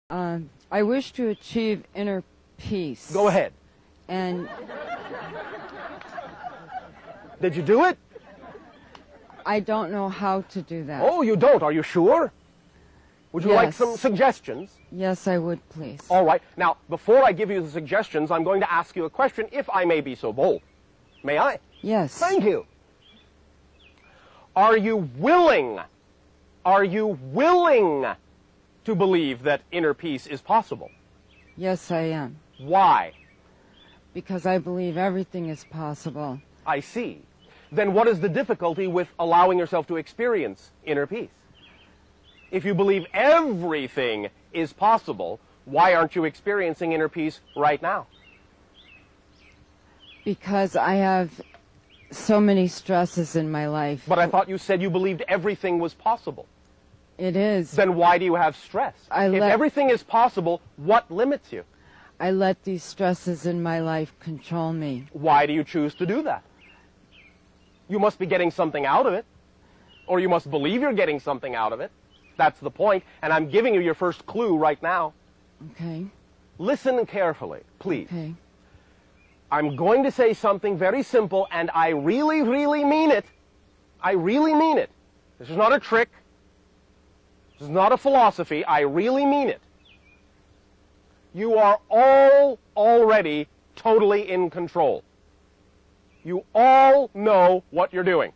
I wish to achieve inner peace. Go ahead. And Did you do it? I don't know how to do that. Oh, you don't. Are you sure? Would you like Yes. some suggestions? Yes, I would, please. All right. Now, before I give you the suggestions, I'm going to ask you a question, if I may be so bold. May I? Yes. Thank you. Are you willing to believe that inner peace is possible? Yes, I am. Why? Because I believe everything is possible. I see. Then what is the difficulty with allowing yourself to experience inner peace? If you believe everything is possible, why aren't you experiencing inner peace right now? Because I have so many stresses in my life. But I thought you said you believed everything was possible. It is. Then why do you have stress? If everything is possible, what limits you? I let these stresses in my life control me. Why do you choose to do that? You must be getting something out of it. Or you must believe you're getting something out of it. That's the point. And I'm giving you your first clue right now. Okay. Listen carefully, please. Okay. I'm going to say something very simple, and I really, really mean it. I really mean it. This is not a trick. This is not a philosophy. I really mean it. You are all already totally in control. You all know what you're doing.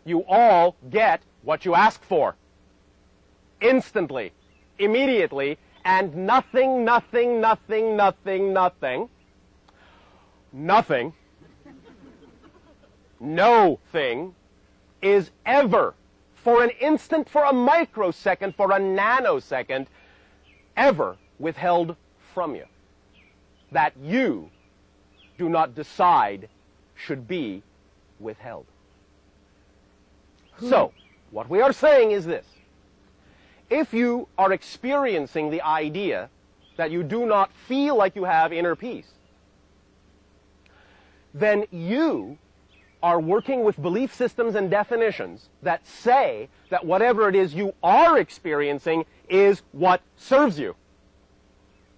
You all get what you ask for. Instantly, immediately, and nothing, nothing, nothing, nothing, nothing, nothing, no thing is ever, for an instant, for a microsecond, for a nanosecond, ever withheld from you. That you do not decide should be withheld. So, what we are saying is this. If you are experiencing the idea that you do not feel like you have inner peace, then you are working with belief systems and definitions that say that whatever it is you are experiencing is what serves you.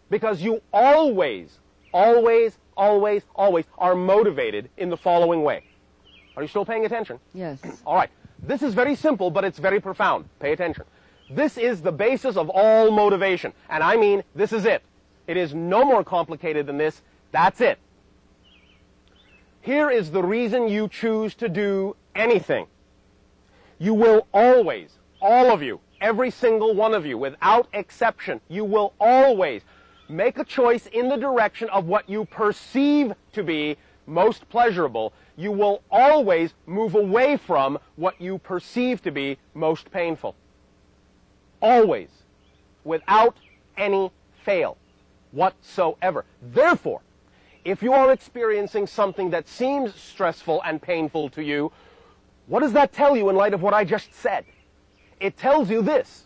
Because you always, always, always, always are motivated in the following way. Are you still paying attention? Yes. All right. This is very simple, but it's very profound. Pay attention. This is the basis of all motivation. And I mean, this is it. It is no more complicated than this. That's it. Here is the reason you choose to do anything. You will always, all of you, every single one of you, without exception, you will always make a choice in the direction of what you perceive to be most pleasurable. You will always move away from what you perceive to be most painful. Always. Without any fail whatsoever. Therefore, if you are experiencing something that seems stressful and painful to you, what does that tell you in light of what I just said? It tells you this.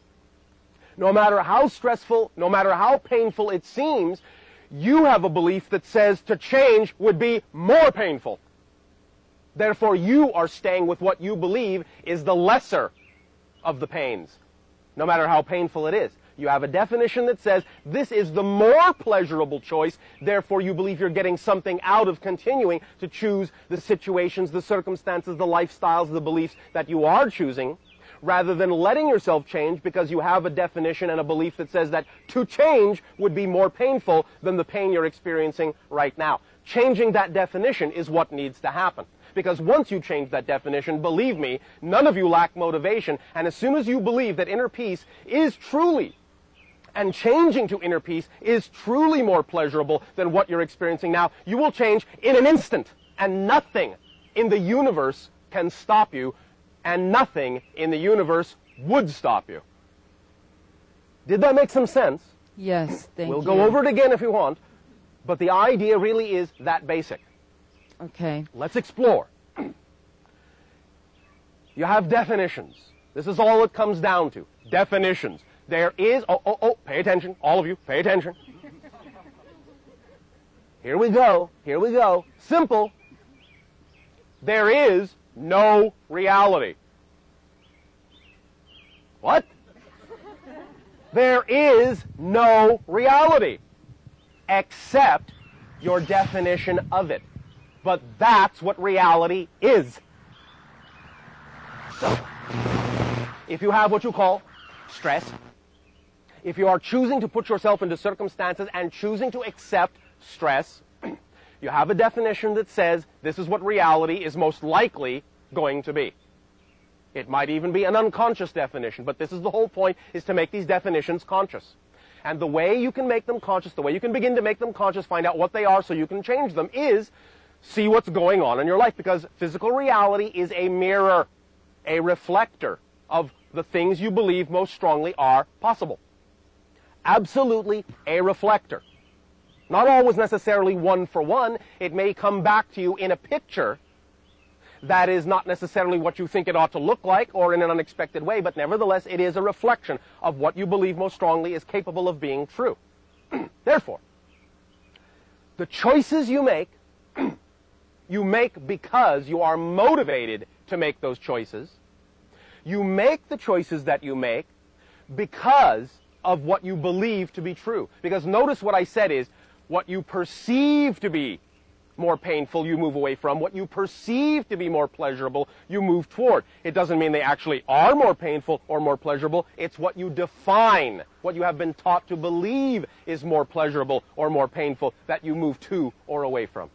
No matter how stressful, no matter how painful it seems, you have a belief that says to change would be more painful. Therefore, you are staying with what you believe is the lesser of the pains, no matter how painful it is. You have a definition that says this is the more pleasurable choice, therefore you believe you're getting something out of continuing to choose the situations, the circumstances, the lifestyles, the beliefs that you are choosing, rather than letting yourself change because you have a definition and a belief that says that to change would be more painful than the pain you're experiencing right now. Changing that definition is what needs to happen. Because once you change that definition, believe me, none of you lack motivation, and as soon as you believe that inner peace is truly, and changing to inner peace is truly more pleasurable than what you're experiencing now, you will change in an instant, and nothing in the universe can stop you, and nothing in the universe would stop you. Did that make some sense? Yes, thank you. We'll go over it again if you want, but the idea really is that basic. Okay. Let's explore. You have definitions. This is all it comes down to. Definitions. There is, pay attention, all of you, pay attention. Here we go, here we go. Simple. There is no reality. What? There is no reality except your definition of it. But that's what reality is. So, if you have what you call stress, if you are choosing to put yourself into circumstances and choosing to accept stress, you have a definition that says this is what reality is most likely going to be. It might even be an unconscious definition, but this is the whole point, is to make these definitions conscious. And the way you can make them conscious, the way you can begin to make them conscious, find out what they are so you can change them, is see what's going on in your life. Because physical reality is a mirror, a reflector of the things you believe most strongly are possible. Absolutely a reflector. Not always necessarily one for one. It may come back to you in a picture that is not necessarily what you think it ought to look like or in an unexpected way, but nevertheless it is a reflection of what you believe most strongly is capable of being true. Therefore, the choices you make because you are motivated to make those choices. You make the choices that you make because of what you believe to be true. Because notice what I said is, what you perceive to be more painful, you move away from. What you perceive to be more pleasurable, you move toward. It doesn't mean they actually are more painful or more pleasurable. It's what you define, what you have been taught to believe is more pleasurable or more painful, that you move to or away from.